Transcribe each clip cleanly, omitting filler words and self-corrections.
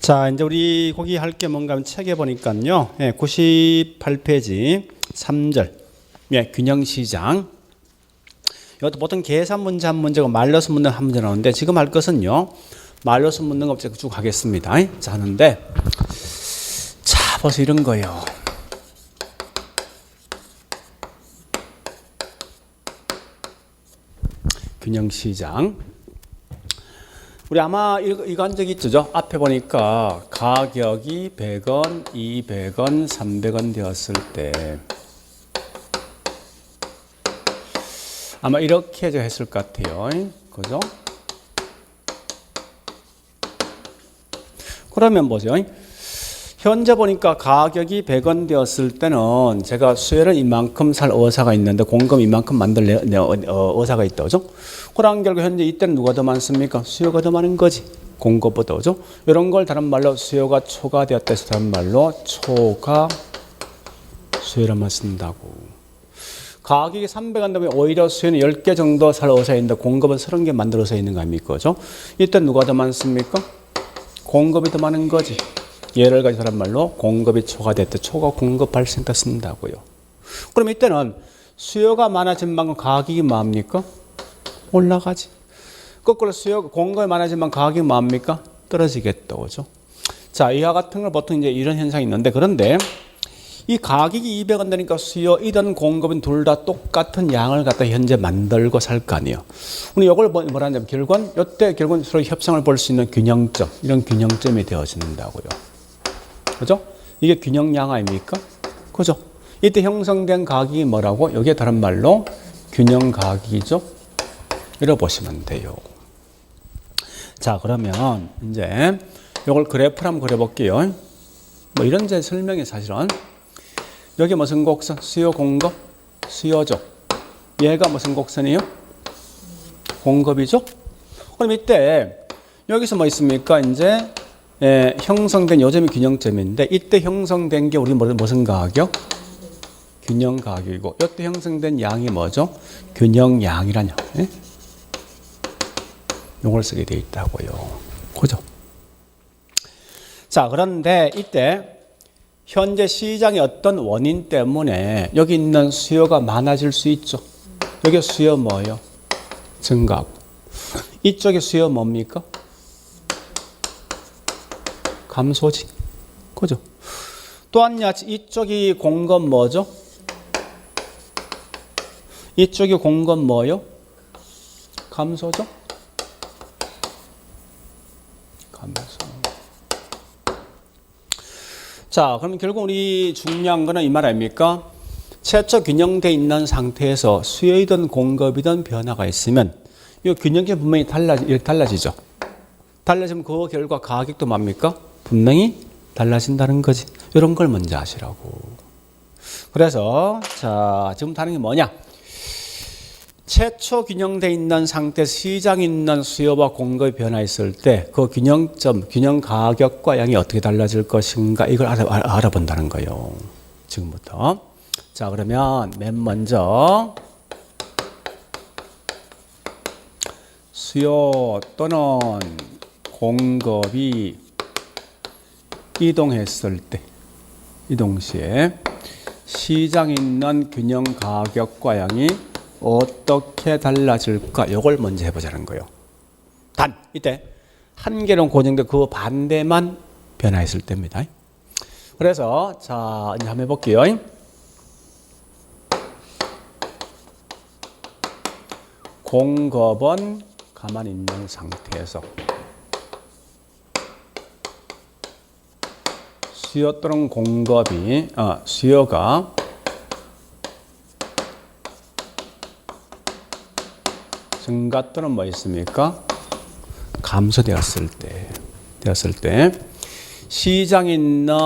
자, 이제 우리 거기 할 게 뭔가 하면 책에 보니까요. 98페이지 3절. 균형시장. 이것도 보통 계산 문제 한 문제고 말러스 문제 한 문제 나오는데 지금 할 것은요. 말러스 문제 없이 쭉 하겠습니다. 자, 하는데 자, 벌써 이런 거예요. 균형시장. 우리 아마 이거 한 적 있죠? 앞에 보니까 가격이 100원, 200원, 300원 되었을 때 아마 이렇게 했을 것 같아요. 그죠? 그러면 뭐죠? 현재 보니까 가격이 100원 되었을 때는 제가 수요일은 이만큼 살 의사가 있는데 공급 이만큼 만들 의사가 있다. 그죠? 그런 결과 현재 이때는 누가 더 많습니까? 수요가 더 많은 거지. 공급보다. 그죠? 이런 걸 다른 말로 수요가 초과되었다 해서 다른 말로 초과 수요라만 쓴다고. 가격이 300원 되면 오히려 수요는 10개 정도 살 의사가 있는데 공급은 30개 만들 의사가 있는 거 아닙니까? 그죠? 이때 누가 더 많습니까? 공급이 더 많은 거지. 예를 가지고 다른 말로 공급이 초과됐다. 초과 공급 발생다 쓴다고요. 그럼 이때는 수요가 많아진 만큼 가격이 뭡니까? 올라가지. 거꾸로 공급이 많아진 만큼 가격이 뭡니까? 떨어지겠다. 그죠? 자, 이와 같은 걸 보통 이제 이런 현상이 있는데 그런데 이 가격이 200원 되니까 수요이든 공급은 둘 다 똑같은 양을 갖다 현재 만들고 살 거 아니에요. 우리 이걸 뭐라 하냐면 결국은 이때 결국은 서로 협상을 볼 수 있는 균형점, 이런 균형점이 되어진다고요. 그죠? 이게 균형양 아닙니까? 그죠? 이때 형성된 가격이 뭐라고? 여기에 다른 말로 균형 가격이죠. 이렇게 보시면 돼요. 자, 그러면 이제 이걸 그래프를 한번 그려볼게요. 뭐 이런 제 설명이 사실은 여기 무슨 곡선? 수요 공급? 수요죠. 얘가 무슨 곡선이에요? 공급이죠. 그럼 이때 여기서 뭐 있습니까? 이제 형성된 요점이 균형점인데 이때 형성된 게 우리 무슨 가격? 균형 가격이고 이때 형성된 양이 뭐죠? 균형양이란 양. 이걸 쓰게 돼 있다고요. 그죠? 자, 그런데 이때 현재 시장의 어떤 원인 때문에 여기 있는 수요가 많아질 수 있죠. 여기 수요 뭐예요? 증가하고. 이쪽에 수요 뭡니까? 감소지. 그죠? 또한 이쪽이 공급 뭐죠? 이쪽이 공급 뭐예요? 감소죠? 감소. 자, 그럼 결국 우리 중요한 거는 이 말 아닙니까? 최초 균형되어 있는 상태에서 수요이든 공급이든 변화가 있으면 이 균형이 분명히 달라지죠. 달라지면 그 결과 가격도 뭡니까? 분명히 달라진다는 거지. 이런 걸 먼저 아시라고. 그래서 자, 지금 다른 게 뭐냐? 최초 균형되어 있는 상태 시장에 있는 수요와 공급이 변화했을 때 그 균형점, 균형 가격과 양이 어떻게 달라질 것인가 이걸 알아본다는 거예요. 지금부터. 자, 그러면 맨 먼저 수요 또는 공급이 이동했을 때 이 동시에 시장에 있는 균형 가격과 양이 어떻게 달라질까? 이걸 먼저 해보자는 거예요. 단 이때 한계론 고정돼 그 반대만 변화했을 때입니다. 그래서 자, 이제 한번 해볼게요. 공급은 가만히 있는 상태에서 수요 또는 공급이 수요가 증가 또는 뭐 있습니까? 감소되었을 때 시장에 있는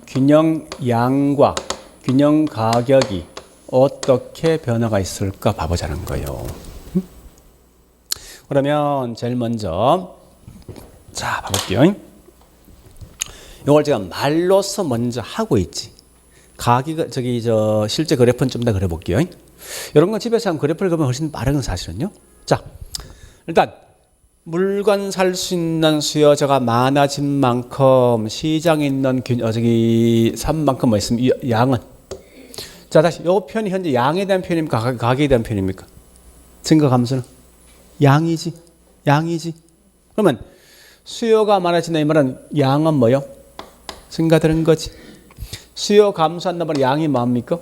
균형 양과 균형 가격이 어떻게 변화가 있을까 봐보자는 거예요. 그러면 제일 먼저 자, 봐볼게요. 이걸 제가 말로서 먼저 하고 있지. 가격 실제 그래프는 좀 더 그려볼게요. 이런 건 집에서 한 그래프를 그리면 훨씬 빠른 건 사실은요. 자, 일단 물건 살 수 있는 수요자가 많아진 만큼 시장에 있는 산만큼 뭐 있으면 양은. 자, 다시 요 표현이 현재 양에 대한 표현입니까? 가격에 대한 표현입니까? 증가 감소는 양이지. 그러면 수요가 많아진다 이 말은 양은 뭐요? 증가되는 거지. 수요 감소한다 말은 양이 뭡니까?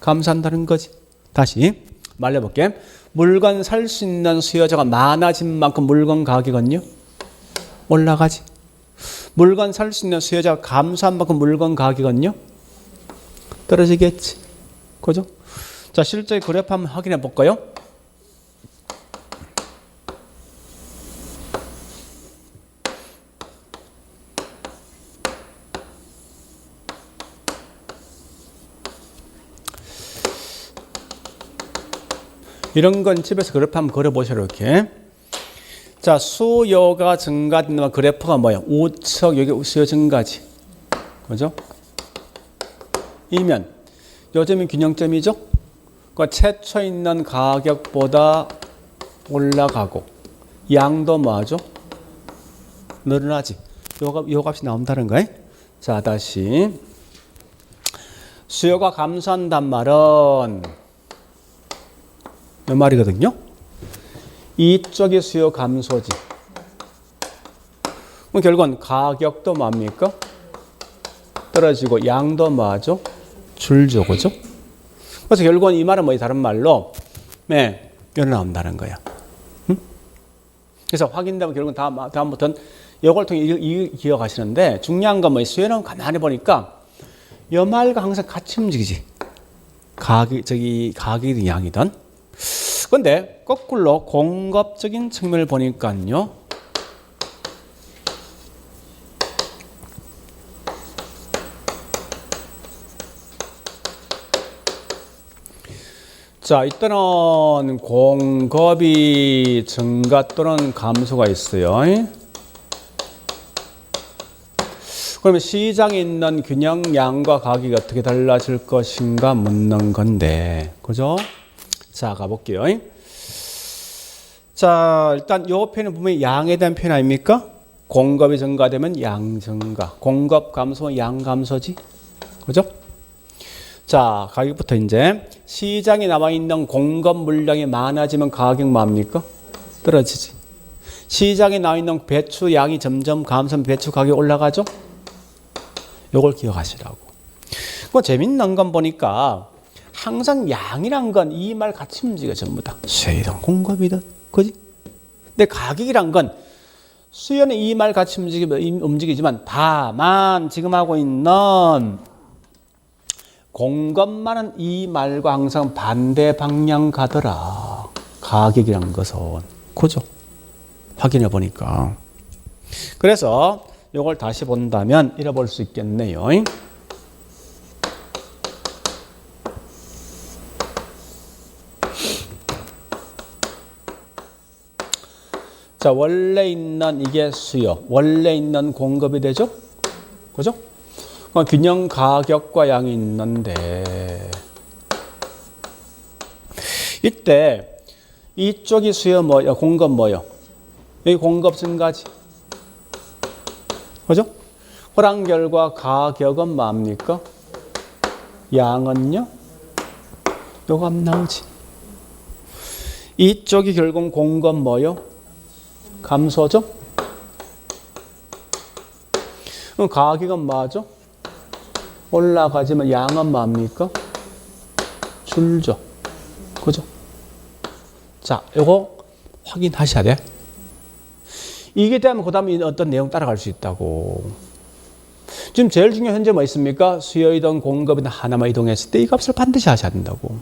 감소한다는 거지. 다시 말해볼게. 물건 살 수 있는 수요자가 많아진 만큼 물건 가격은요? 올라가지. 물건 살 수 있는 수요자가 감소한 만큼 물건 가격은요? 떨어지겠지. 그죠? 자, 실제 그래프 한번 확인해 볼까요? 이런 건 집에서 그래프 한번 그려보시라 이렇게. 자, 수요가 증가되는 그래프가 뭐예요? 우측 여기 수요 증가지. 그죠? 이면 요점이 균형점이죠? 그러니까 최초 있는 가격보다 올라가고 양도 뭐하죠? 늘어나지. 요 값이 나온다는 거예요. 자, 다시 수요가 감소한단 말은 이 말이거든요. 이쪽이 수요 감소지. 그럼 결국은 가격도 뭡니까? 떨어지고 양도 뭐하죠? 줄죠. 그죠? 그래서 결국은 이 말은 다른 말로 네, 여기 나온다는 거야. 응? 그래서 확인되면 결국은 다음부터는 이걸 통해 기억하시는데 중요한 건 수요는 가만히 보니까 이 말과 항상 같이 움직이지. 가격이든 양이든. 근데 거꾸로 공급적인 측면을 보니까요. 자, 이때는 공급이 증가 또는 감소가 있어요. 그러면 시장에 있는 균형량과 가격이 어떻게 달라질 것인가 묻는 건데, 그죠? 자, 가볼게요. 자, 일단 요 표현을 보면 양에 대한 표현 아닙니까? 공급이 증가되면 양 증가. 공급 감소는 양 감소지. 그죠? 자, 가격부터 이제 시장에 나와 있는 공급 물량이 많아지면 가격 뭡니까? 떨어지지. 시장에 나와 있는 배추 양이 점점 감소하면 배추 가격이 올라가죠? 요걸 기억하시라고. 뭐 재밌는 건 보니까 항상 양이란 건 이 말 같이 움직여 전부 다. 수요이든 공급이든. 그지? 근데 가격이란 건 수요는 이 말 같이 움직이지만 다만 지금 하고 있는 공급만은 이 말과 항상 반대 방향 가더라. 가격이란 것은. 그죠? 확인해 보니까. 그래서 이걸 다시 본다면 이래 볼 수 있겠네요. 자, 원래 있는 이게 수요, 원래 있는 공급이 되죠? 그죠? 균형 가격과 양이 있는데 이때 이쪽이 수요 뭐요? 공급 뭐요? 여기 공급 증가지. 그죠? 그런 결과 가격은 뭡니까? 양은요? 요거 안 나오지. 이쪽이 결국 공급 뭐요? 감소죠? 그럼 가격은 뭐죠? 올라가지만 양은 뭡니까? 줄죠. 그죠? 자, 요거 확인하셔야 돼. 이게 되면 그 다음에 어떤 내용 따라갈 수 있다고. 지금 제일 중요한 현재 뭐 있습니까? 수요이든 공급이든 하나만 이동했을 때 이 값을 반드시 하셔야 된다고.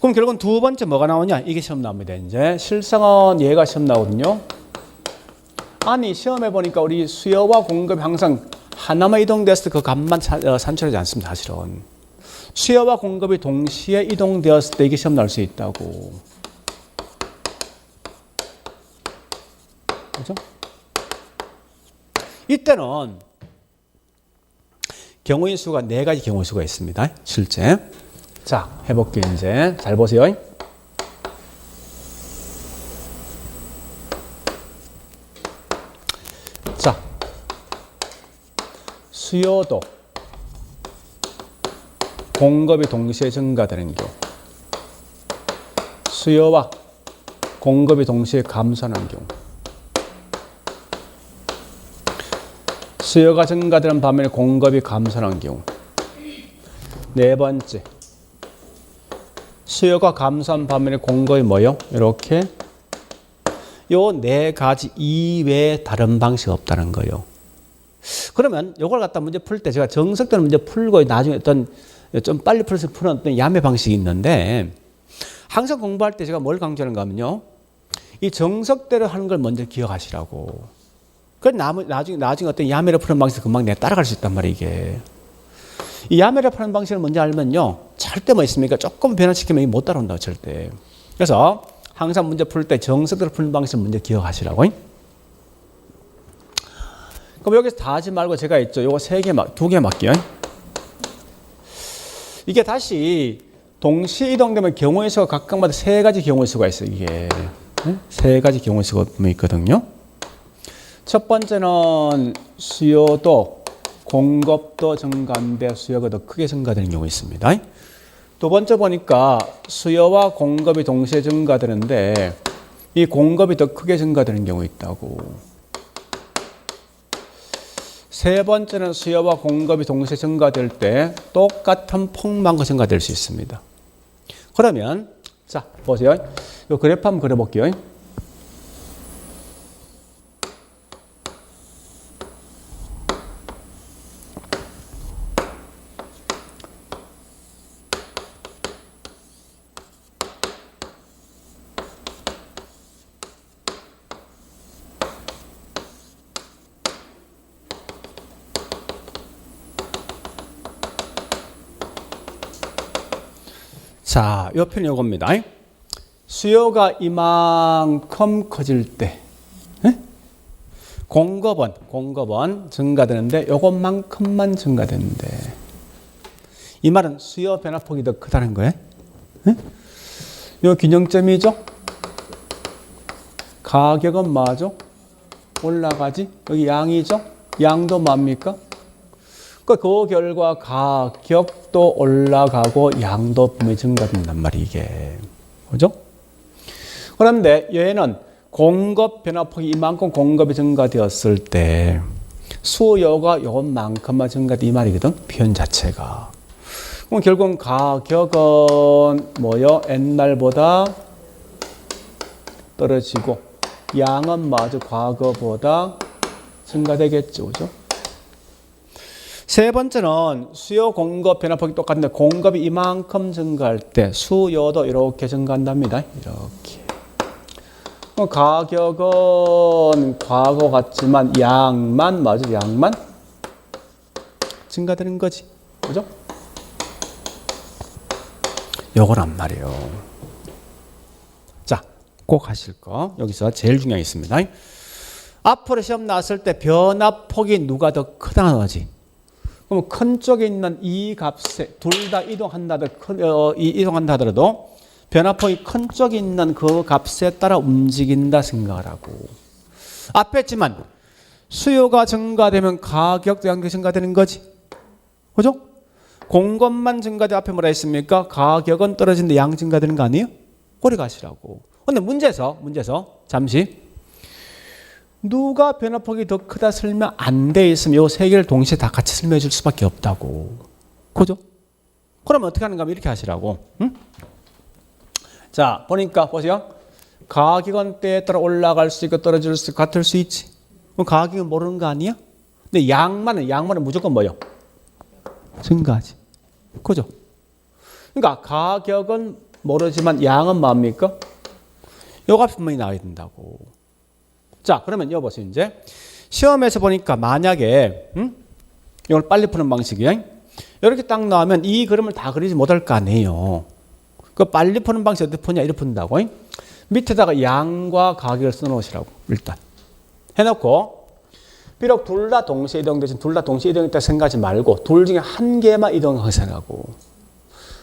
그럼 결국은 두 번째 뭐가 나오냐? 이게 시험 나옵니다. 이제 실상은 얘가 시험 나오거든요. 아니 시험해 보니까 우리 수요와 공급이 항상 하나만 이동됐을 때 그 값만 산출하지 않습니다. 사실은. 수요와 공급이 동시에 이동되었을 때 이게 시험 나올 수 있다고. 그죠? 이때는 경우의 수가 4가지 경우의 수가 있습니다. 실제. 자, 해볼게요. 이제 잘 보세요. 수요도 공급이 동시에 증가되는 경우, 수요와 공급이 동시에 감소하는 경우, 수요가 증가되는 반면에 공급이 감소하는 경우, 네 번째, 수요가 감소한 반면에 공급이 뭐요? 이렇게 요 네 가지 이외에 다른 방식이 없다는 거예요. 그러면 이걸 갖다 문제 풀 때 제가 정석대로 문제 풀고 나중에 어떤 좀 빨리 풀어서 푸는 어떤 야매 방식이 있는데 항상 공부할 때 제가 뭘 강조하는가 하면요. 이 정석대로 하는 걸 먼저 기억하시라고. 그 나중에 어떤 야매로 푸는 방식 금방 내가 따라갈 수 있단 말이에요, 이게. 이 야매로 푸는 방식을 먼저 알면요. 절대 뭐 있습니까? 조금 변화시키면 못 따라온다고, 절대. 그래서 항상 문제 풀 때 정석대로 푸는 방식을 먼저 기억하시라고. 그럼 여기서 다 하지 말고 제가 있죠. 요거 두 개 맡게요. 이게 다시 동시에 이동되면 경우의 수가 각각마다 세 가지 경우의 수가 있어요. 이게 세 가지 경우의 수가 있거든요. 첫 번째는 수요도 공급도 증가하는데 수요가 더 크게 증가되는 경우가 있습니다. 두 번째 보니까 수요와 공급이 동시에 증가되는데 이 공급이 더 크게 증가되는 경우가 있다고. 세 번째는 수요와 공급이 동시에 증가될 때 똑같은 폭만큼 증가될 수 있습니다. 그러면 자 보세요. 이 그래프 한번 그려볼게요. 자, 이 편이 이겁니다. 수요가 이만큼 커질 때 공급은 증가되는데 이것만큼만 증가되는데 이 말은 수요 변화폭이 더 크다는 거예요. 이 균형점이죠. 가격은 뭐죠? 올라가지. 여기 양이죠. 양도 뭡니까? 그 결과 가격도 올라가고 양도 분명히 증가된단 말이에요, 이게. 그죠? 그런데 얘는 공급 변화폭이 이만큼 공급이 증가되었을 때 수요가 이것만큼만 증가돼 이 말이거든, 표현 자체가. 그럼 결국은 가격은 뭐요? 옛날보다 떨어지고 양은 마저 과거보다 증가되겠죠, 그죠? 세 번째는 수요 공급 변화폭이 똑같은데 공급이 이만큼 증가할 때 수요도 이렇게 증가한답니다. 이렇게. 가격은 과거 같지만 양만 증가되는 거지. 그죠? 요거란 말이에요. 자, 꼭 하실 거. 여기서 제일 중요한 게 있습니다. 앞으로 시험 나왔을 때 변화폭이 누가 더 크다 나오지? 그럼 큰 쪽에 있는 이 값에 둘 다 이동한다 하더라도 변화폭이 큰 쪽에 있는 그 값에 따라 움직인다 생각을 하고. 앞에 했지만 수요가 증가되면 가격도 양도 증가되는 거지. 그죠? 공급만 증가돼 앞에 뭐라 했습니까? 가격은 떨어지는데 양 증가되는 거 아니에요? 꼬리 가시라고. 근데 문제에서 잠시 누가 변화폭이 더 크다 설명 안 돼 있으면 이 세 개를 동시에 다 같이 설명해 줄 수밖에 없다고. 그죠? 그러면 어떻게 하는가 하면 이렇게 하시라고. 응? 자, 보니까 보세요. 가격은 때에 따라 올라갈 수 있고 떨어질 수 있고 같을 수 있지. 그럼 가격은 모르는 거 아니야? 근데 양만은 무조건 뭐요? 증가하지. 그죠? 그러니까 가격은 모르지만 양은 뭡니까? 요가 분명히 나와야 된다고. 자, 그러면 여보세요. 이제 시험에서 보니까 만약에 이걸 빨리 푸는 방식이야. 이렇게 딱 나오면 이 그림을 다 그리지 못할 거 아니에요. 그 빨리 푸는 방식 어떻게 푸냐 이렇게 푼다고. 밑에다가 양과 가격을 써놓으시라고 일단 해놓고 비록 둘 다 동시에 이동되지만 둘 다 동시에 이동했다 생각하지 말고 둘 중에 한 개만 이동하고 생각하고.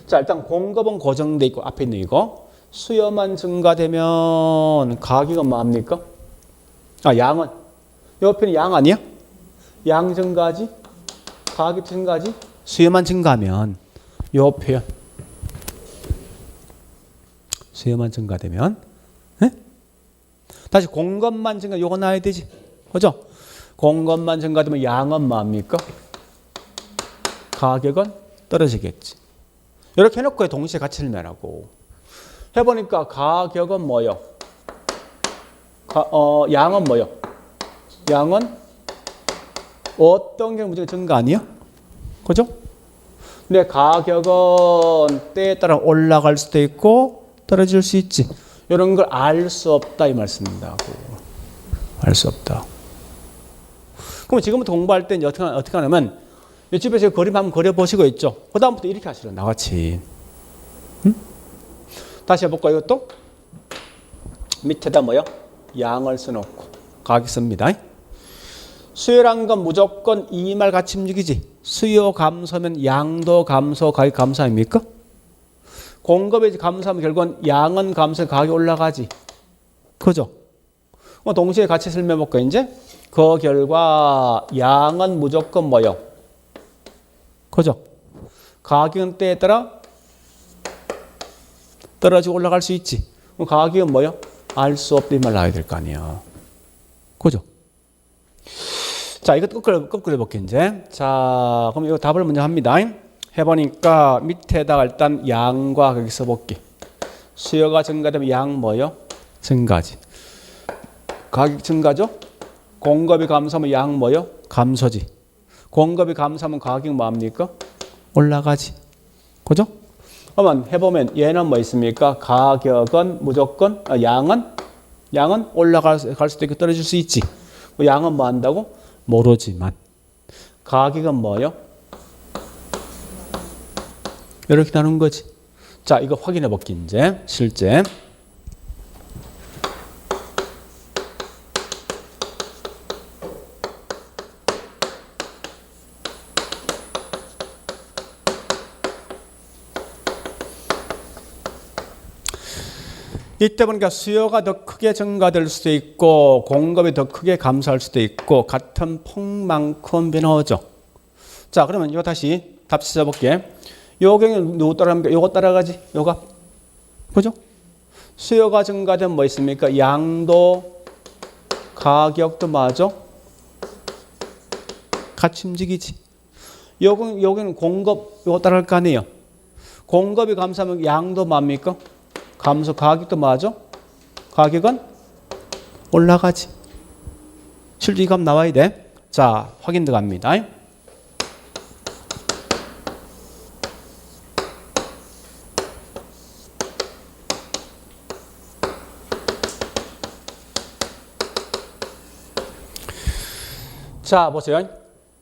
자, 일단 공급은 고정돼 있고 앞에 있는 이거 수요만 증가되면 가격은 뭐합니까? 양은 옆에는 양 아니야? 양 증가하지? 가격이 증가하지? 수요만 증가하면 요 표현. 수요만 증가되면 네? 다시 공급만 증가 요거 나와야 되지. 그죠? 공급만 증가되면 양은 뭐합니까? 가격은 떨어지겠지. 이렇게 해놓고 동시에 같이 설명하고 해보니까 가격은 뭐요? 양은 뭐요? 양은 어떤 경우 무조건 증가 아니요? 그죠? 근데 가격은 때에 따라 올라갈 수도 있고 떨어질 수 있지. 이런 걸 알 수 없다 이 말씀입니다. 알 수 없다. 그럼 지금부터 공부할 때 이제 어떻게 하냐면 집에서 그림 한번 그려보시고 있죠. 그 다음부터 이렇게 하시라 나같이. 응? 다시 해볼까 이것도? 밑에다 뭐요? 양을 써놓고 가격 씁니다. 수요란 건 무조건 이 말 같이 움직이지. 수요 감소면 양도 감소, 가격 감소 아닙니까? 공급이 감소하면 결국은 양은 감소, 가격이 올라가지. 그죠? 동시에 같이 설명해볼까 이제? 그 결과 양은 무조건 뭐요? 그죠? 가격은 때에 따라 떨어지고 올라갈 수 있지. 그럼 가격은 뭐요? 알 수 없다 이 말 나와야 될 거 아니에요. 그죠? 자, 이거 거꾸로 해볼게, 이제. 자, 그럼 이거 답을 먼저 합니다. 해보니까 밑에다가 일단 양과 거기 써볼게. 수요가 증가되면 양 뭐요? 증가지. 가격 증가죠? 공급이 감소하면 양 뭐요? 감소지. 공급이 감소하면 가격 뭐합니까? 올라가지. 그죠? 그러면 해보면 얘는 뭐 있습니까? 가격은 무조건, 양은 올라갈 수도 있고 떨어질 수 있지. 양은 뭐 한다고? 모르지만. 가격은 뭐요? 이렇게 나눈 거지. 자, 이거 확인해 볼게, 이제. 실제. 이때 보니까 수요가 더 크게 증가될 수도 있고 공급이 더 크게 감소할 수도 있고 같은 폭만큼 변화하죠. 자, 그러면 이거 다시 답 찾아볼게. 요 경우는 누구 따라갑니까? 요거 따라가지. 요가. 그죠? 수요가 증가되면 뭐 있습니까? 양도 가격도 맞아. 같이 움직이지. 여기는 공급 요거 따라갈 거 아니에요. 공급이 감소하면 양도 뭡니까? 감소, 가격도 맞아? 가격은 올라가지. 실제 이 값 나와야 돼. 자, 확인 들어갑니다. 자, 보세요.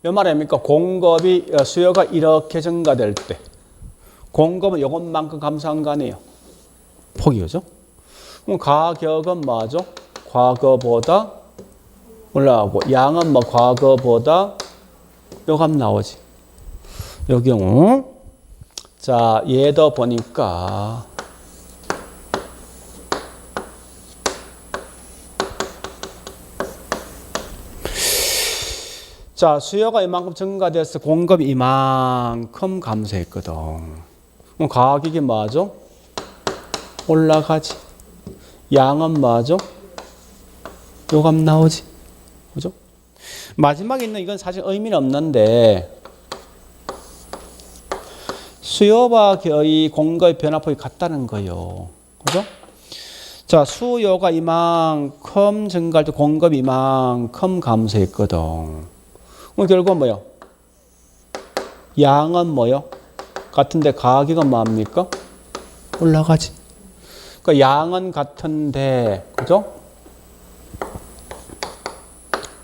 이 말입니까? 공급이, 수요가 이렇게 증가될 때 공급은 이것만큼 감소한 거 아니에요. 폭이죠. 그럼 가격은 뭐죠? 과거보다 올라가고 양은 뭐 과거보다 요 값 나오지. 요 경우 자, 얘도 보니까 자, 수요가 이만큼 증가돼서 공급이 이만큼 감소했거든. 그럼 가격이 뭐죠? 올라가지. 양은 뭐죠? 요 값 나오지. 그죠? 마지막에 있는 이건 사실 의미는 없는데 수요와 이 공급의 변화폭이 같다는 거예요. 그죠? 자, 수요가 이만큼 증가할 때 공급이 이만큼 감소했거든. 그럼 결국은 뭐요? 양은 뭐요? 같은데 가격은 뭐합니까? 올라가지. 그러니까 양은 같은데, 그죠?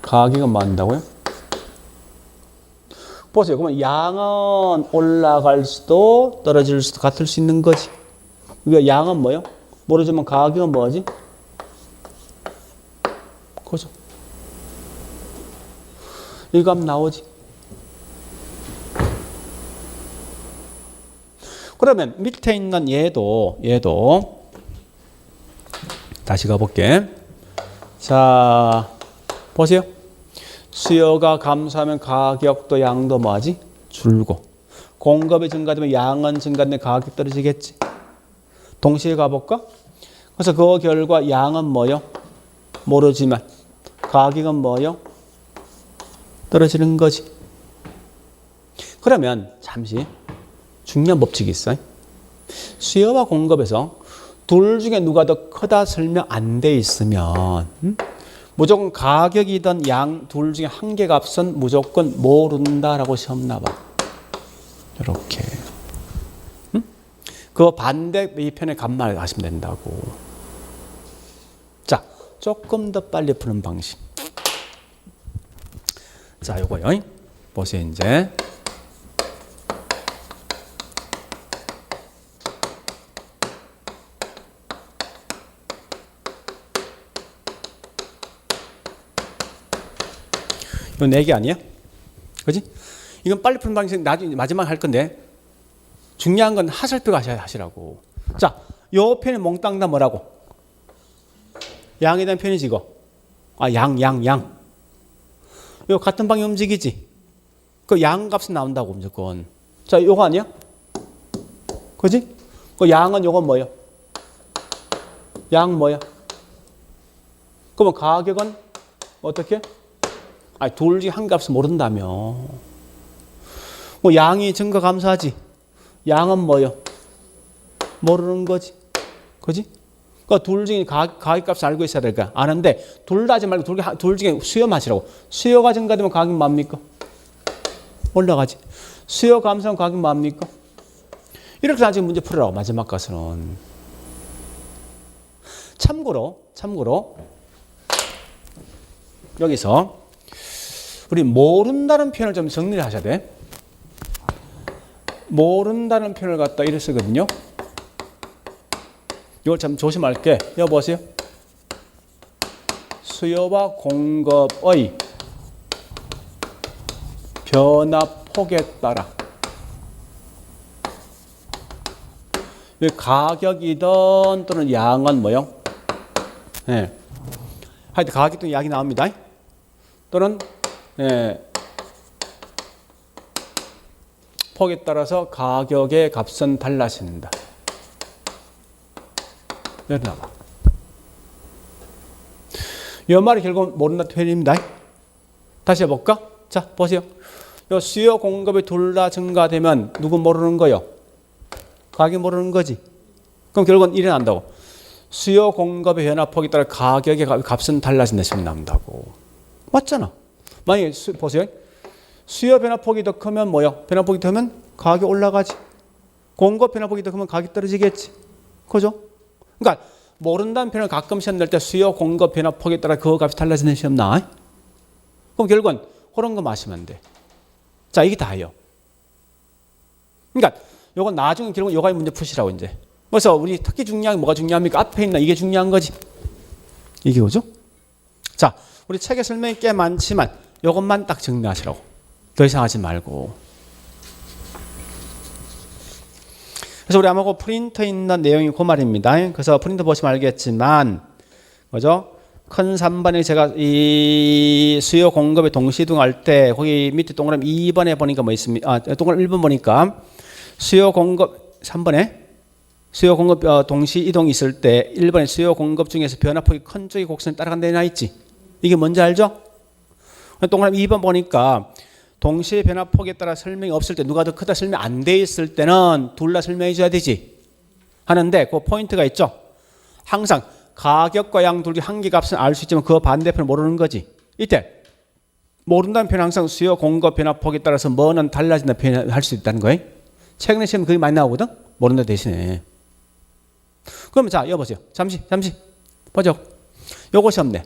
가격은 뭐 한다고요? 보세요. 그러면 양은 올라갈 수도 떨어질 수도 같을 수 있는 거지. 그러니까 양은 뭐요? 모르지만 가격은 뭐지? 그죠? 이 값 나오지. 그러면 밑에 있는 얘도 다시 가볼게. 자, 보세요. 수요가 감소하면 가격도 양도 뭐하지? 줄고 공급이 증가되면 양은 증가되면 가격이 떨어지겠지. 동시에 가볼까? 그래서 그 결과 양은 뭐요? 모르지만 가격은 뭐요? 떨어지는 거지. 그러면 잠시 중요한 법칙이 있어요. 수요와 공급에서 둘 중에 누가 더 크다 설명 안 돼 있으면 무조건 가격이든 양 둘 중에 한 개 값은 무조건 모른다라고 시험 나와. 이렇게. 그 반대 이 편의 값만 하시면 된다고. 자, 조금 더 빨리 푸는 방식. 자, 요거요. 보세요, 이제. 이거 4개 아니야? 그지? 이건 빨리 푸는 방식 나중에 마지막 할 건데 중요한 건 하설표 하시라고. 자, 요 편이 몽땅 다 뭐라고? 양에 대한 편이지 이거. 아, 양. 요 같은 방향 움직이지. 그 양 값은 나온다고 무조건. 자, 요거 아니야? 그지? 그 양은 요건 뭐야? 양 뭐야? 그러면 가격은 어떻게? 아니, 둘 중에 한 값을 모른다며. 뭐 양이 증가 감소하지. 양은 뭐요? 모르는 거지. 그지? 그러니까 둘 중에 가격값을 알고 있어야 될까? 아는데 둘 다 하지 말고 둘 중에 수요만 하시라고. 수요가 증가되면 가격이 뭡니까? 올라가지. 수요 감소하면 가격이 뭡니까? 이렇게 나중에 문제 풀으라고. 마지막 것은. 참고로 여기서 우리 모른다는 표현을 좀 정리를 하셔야 돼. 모른다는 표현을 갖다 이렇게 쓰거든요. 이걸 참 조심할게. 여기 보세요. 수요와 공급의 변화폭에 따라 가격이든 또는 양은 뭐요? 네. 하여튼 가격 또는 양이 나옵니다. 또는 폭에 따라서 가격의 값은 달라진다. 여기 나와. 이 말이 결국 모른다 표현입니다. 다시 해볼까? 자, 보세요. 요 수요 공급이 둘 다 증가되면 누구 모르는 거요? 가격이 모르는 거지. 그럼 결국은 이래 난다고. 수요 공급의 변화폭에 따라 가격의 값은 달라진다 식이 나온다고. 맞잖아. 만약에 보세요. 수요 변화폭이 더 크면 뭐요? 변화폭이 더 크면 가격이 올라가지. 공급 변화폭이 더 크면 가격이 떨어지겠지. 그죠? 그러니까 모른다는 표현을 가끔 시험 낼 때 수요 공급 변화폭에 따라 그 값이 달라지는 시험 나. 그럼 결국은 그런 거 마시면 돼. 자, 이게 다예요. 그러니까 요건 나중에 결국 요가 문제 푸시라고 이제. 그래서 우리 특히 중요한 게 뭐가 중요합니까? 앞에 있나 이게 중요한 거지. 이게 뭐죠? 자, 우리 책에 설명이 꽤 많지만 요것만 딱 정리하시라고. 더 이상 하지 말고. 그래서 우리 아마 그 프린터에 있는 내용이 그 말입니다. 그래서 프린터 보시면 알겠지만, 그죠? 큰 3번에 제가 이 수요 공급의 동시이동할 때 거기 밑에 동그라미 2번에 보니까 뭐 있습니까? 동그라미 1번 보니까 수요 공급 3번에 수요 공급 동시 이동이 있을 때 1번에 수요 공급 중에서 변화폭이 큰 쪽의 곡선이 따라간다는 나 있지. 이게 뭔지 알죠? 동그라미 2번 보니까 동시에 변화폭에 따라 설명이 없을 때 누가 더 크다 설명 안 돼 있을 때는 둘 다 설명해 줘야 되지. 하는데 그 포인트가 있죠. 항상 가격과 양 둘 중 한 개 값은 알 수 있지만 그 반대편을 모르는 거지. 이때 모른다는 표현 항상 수요 공급 변화폭에 따라서 뭐는 달라진다 표현을 할 수 있다는 거예요. 최근에 시험 그게 많이 나오거든. 모른다 대신에. 그러면 자, 여보세요. 잠시 보죠. 요것이 없네.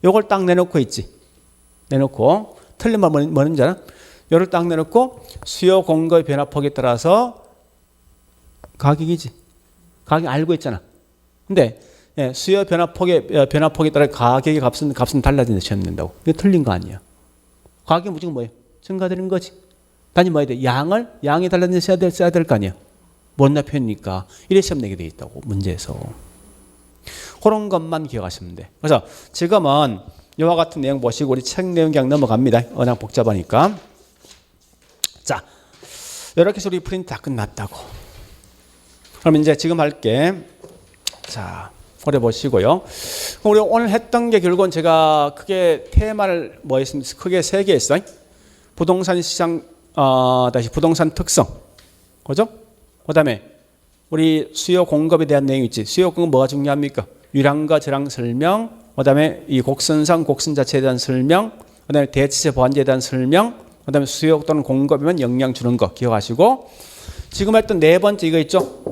요걸 딱 내놓고 있지. 내놓고 틀린 말 뭐는지 알아? 요를 딱 내놓고 수요 공급 변화폭에 따라서 가격이지. 가격 알고 있잖아. 근데 수요 변화폭에 따라 가격의 값은 달라진다 시험 낸다고. 이거 틀린 거 아니야. 가격이 무조건 뭐예요? 증가되는 거지. 단위 뭐야 돼? 양이 달라진다 써야 될 거 아니야. 뭔나 표현이니까 이래 시험 내게 돼 있다고 문제에서. 그런 것만 기억하시면 돼. 그래서 지금은 이와 같은 내용 보시고 우리 책 내용 그냥 넘어갑니다. 워낙 복잡하니까. 자, 이렇게 해서 우리 프린트 다 끝났다고. 그럼 이제 지금 할게. 자, 오래 보시고요. 그럼 우리 오늘 했던 게 결국은 제가 크게 테마를 뭐 했습니까? 크게 3개 했어요. 부동산 시장, 다시 부동산 특성. 그죠? 그 다음에 우리 수요 공급에 대한 내용이 있지. 수요 공급 뭐가 중요합니까? 유량과 저량 설명, 그 다음에 이 곡선상, 곡선 자체에 대한 설명, 그 다음에 대체세 보완제에 대한 설명, 그 다음에 수요 또는 공급이면 영향 주는 거 기억하시고, 지금 했던 4번째 이거 있죠?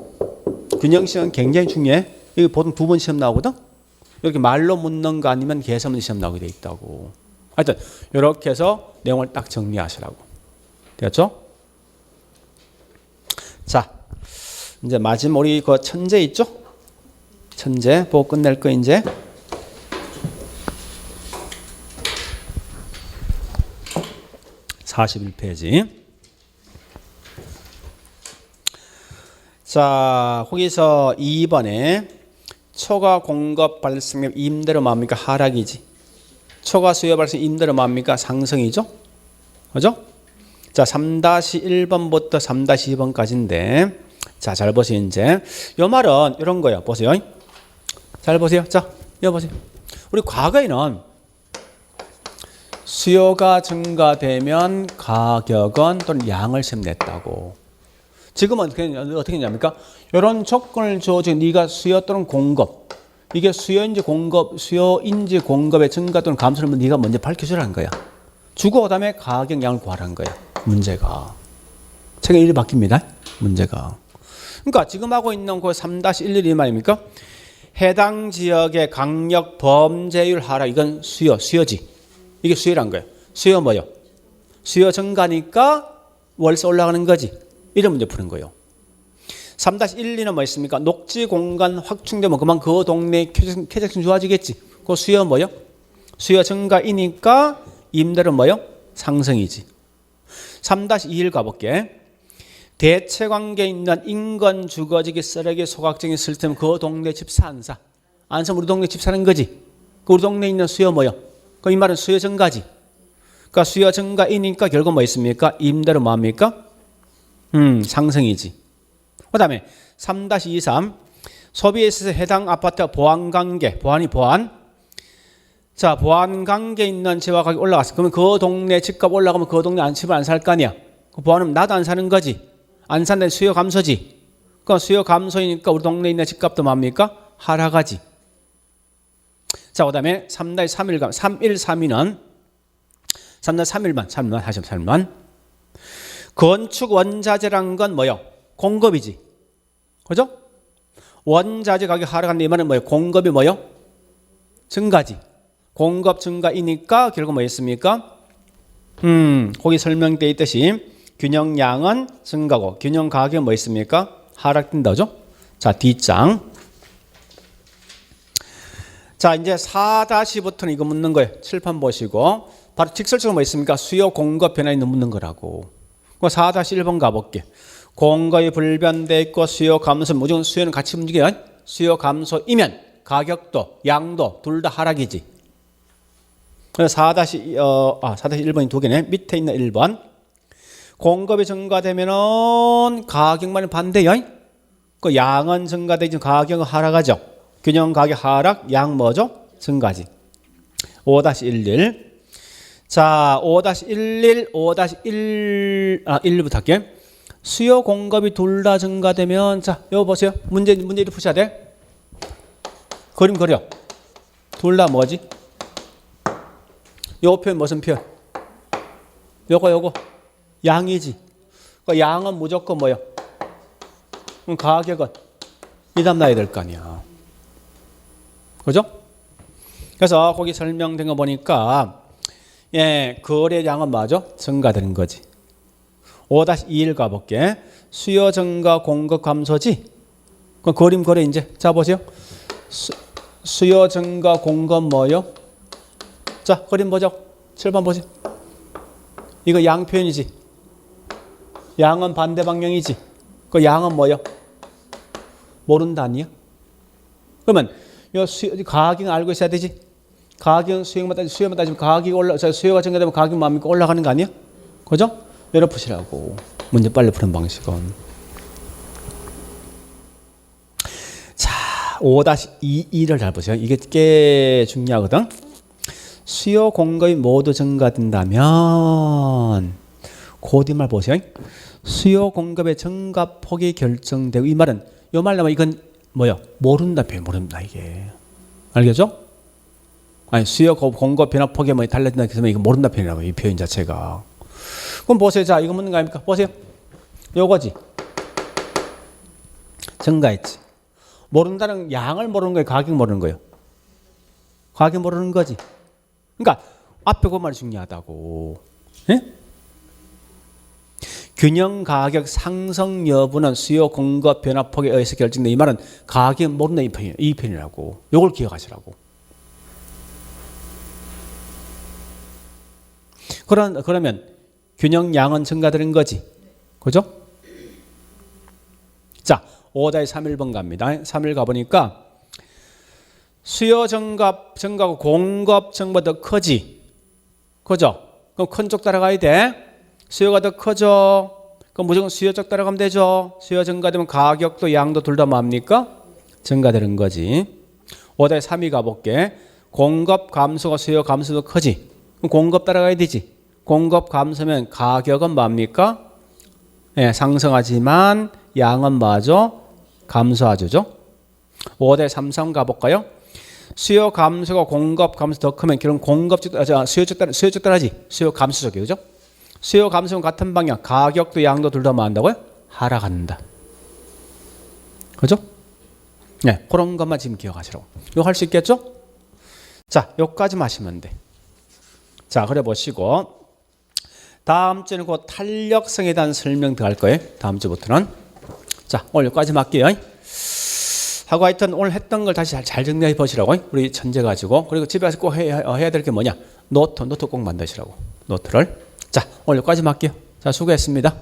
균형시험은 굉장히 중요해. 이거 보통 2번 시험 나오거든? 이렇게 말로 묻는 거 아니면 계산문 시험 나오게 돼 있다고. 하여튼 이렇게 해서 내용을 딱 정리하시라고. 되었죠? 자, 이제 마지막 우리 그 천재 있죠? 천재 보고 끝낼 거 이제. (41페이지) 자, 거기서 2번에 초과 공급 발생률 임대료 뭡니까? 하락이지. 초과 수요 발생 임대료 뭡니까? 상승이죠. 그죠? 자, 3-1번부터 3-2번까지인데, 자, 잘 보세요. 이제 요 말은 이런 거예요. 보세요. 잘 보세요. 자, 이거 보세요. 우리 과거에는 수요가 증가되면 가격은 또는 양을 셈냈다고. 지금은 어떻게 했냐니까? 이런 조건을 줘서 네가 수요 또는 공급, 이게 수요인지 공급의 증가 또는 감소를 네가 먼저 밝혀주라는 거야. 주고 그다음에 가격 양을 구하라는 거야. 문제가. 책의 일이 바뀝니다. 문제가. 그러니까 지금 하고 있는 그 3-11이 말입니까? 해당 지역의 강력 범죄율 하락, 이건 수요지. 이게 수요란 거예요. 수요 뭐요? 수요 증가니까 월세 올라가는 거지. 이런 문제 푸는 거예요. 3-12는 뭐 있습니까? 녹지 공간 확충되면 그만 그 동네 쾌적성 좋아지겠지. 그 수요 뭐요? 수요 증가이니까 임대료 뭐요? 상승이지. 3-21 가볼게. 대체 관계에 있는 인건, 주거지기, 쓰레기, 소각증이 있을 때면 그 동네 집사 안 사? 안 사면 우리 동네 집 사는 거지. 그 우리 동네에 있는 수요 뭐요? 그 이 말은 수요 증가지. 그러니까 수요 증가이니까 결국 뭐 있습니까? 임대료 뭐합니까? 상승이지. 그 다음에 3-23 소비에 있어서 해당 아파트 보안관계, 보안. 자, 보안관계에 있는 집화 가격이 올라갔어. 그러면 그 동네 집값 올라가면 그 동네 집을 안 살 거 아니야. 그 보안은 나도 안 사는 거지. 안 산다는 수요 감소지. 그러니까 수요 감소이니까 우리 동네에 있는 집값도 뭡니까? 하락하지. 자, 그 다음에 3-3일 가면 3-1-3위는 3-3일만 다시 3일만. 건축 원자재란 건 뭐요? 공급이지. 그죠? 원자재 가격 하락한다 이 말은 뭐예요? 공급이 뭐요? 증가지. 공급 증가이니까 결국 뭐였습니까? 거기 설명되어 있듯이 균형량은 증가고 균형 가격은 뭐 있습니까? 하락된다죠? 자, 뒷장. 자, 이제 4-부터는 이거 묻는 거예요. 칠판 보시고 바로 직설적으로 뭐 있습니까? 수요 공급 변화에 묻는 거라고. 4-1번 가볼게. 공급이 불변돼 있고 수요 감소, 무조건 수요는 같이 움직여요. 수요 감소이면 가격도 양도 둘 다 하락이지. 4-1번이 두 개네. 밑에 있는 1번. 공급이 증가되면은 가격만 반대요. 그 양은 증가되지 가격은 하락하죠. 균형 가격 하락, 양 뭐죠? 증가지. 5-11. 자, 5-11, 1부터 할게요. 수요 공급이 둘 다 증가되면, 자, 이거 보세요. 문제 이렇게 푸셔야 돼. 그림 그려. 둘 다 뭐지? 요 표현 무슨 표현? 요거. 양이지. 그 양은 무조건 뭐요? 그럼 가격은 이 답 나야 될 거 아니야. 그죠? 그래서 거기 설명된 거 보니까, 예, 거래량은 뭐죠? 증가되는 거지. 5-21 가볼게. 수요 증가, 공급 감소지? 그 그림 그래, 이제. 자, 보세요. 수요 증가, 공급 뭐요? 자, 그림 보죠. 7번 보세요. 이거 양 표현이지. 양은 반대 방향이지. 그 양은 뭐요? 모른다 아니야? 그러면 요 가격은 알고 있어야 되지. 가격은 수요만 따지면 가격이 수요가 증가되면 가격이 뭡니까? 올라가는 거 아니야? 그죠? 열어 푸시라고. 문제 빨리 푸는 방식은. 자, 5-22를 잘 보세요. 이게 꽤 중요하거든. 수요 공급이 모두 증가된다면 고뒷말 보세요. 수요 공급의 증가폭이 결정되고, 이 말은 요 말하면 이건 뭐요? 모른다 표현, 모른다 이게. 알겠죠? 아니 수요 공급 변화폭이 뭐 달라진다 해서 이거 모른다 표현이라고, 이 표현 자체가. 그럼 보세요. 자, 이거 묻는 거 아닙니까? 보세요. 요거지. 증가했지. 모른다는 양을 모르는 거예요? 가격 모르는 거예요? 가격 모르는 거지. 그러니까 앞에 그 말이 중요하다고. 예? 균형 가격 상승 여부는 수요 공급 변화폭에 의해서 결정돼. 이 말은 가격 모른다 이 편이라고. 요걸 기억하시라고. 그러면 균형 양은 증가되는 거지. 그죠? 자, 5-31번 갑니다. 3일 가보니까 수요 증가고 공급 증가보다 더 크지. 그죠? 그럼 큰 쪽 따라가야 돼. 수요가 더 커져. 그럼 무조건 수요 쪽 따라가면 되죠. 수요 증가되면 가격도 양도 둘 다 뭡니까? 증가되는 거지. 5-32 가볼게. 공급 감소가 수요 감소도 크지. 그럼 공급 따라가야 되지. 공급 감소면 가격은 뭡니까? 예, 상승하지만 양은 뭐죠? 감소하죠. 5-33 가볼까요? 수요 감소가 공급 감소 더 크면 그럼 수요 쪽 따라지. 수요 감소 쪽이에요. 그죠? 수요 감소는 같은 방향. 가격도 양도 둘 다 뭐 한다고요? 하락한다. 그죠? 네, 그런 것만 지금 기억하시라고. 이거 할 수 있겠죠? 자, 여기까지만 하시면 돼. 자, 그래 보시고 다음 주에는 그 탄력성에 대한 설명 더 할 거예요. 다음 주부터는. 자, 오늘 여기까지만 할게요. 하고 하여튼 오늘 했던 걸 다시 잘 정리해 보시라고. 우리 천재 가지고. 그리고 집에 가서 꼭 해야 될 게 뭐냐? 노트 꼭 만드시라고. 노트를. 자, 오늘 여기까지만 할게요. 자, 수고했습니다.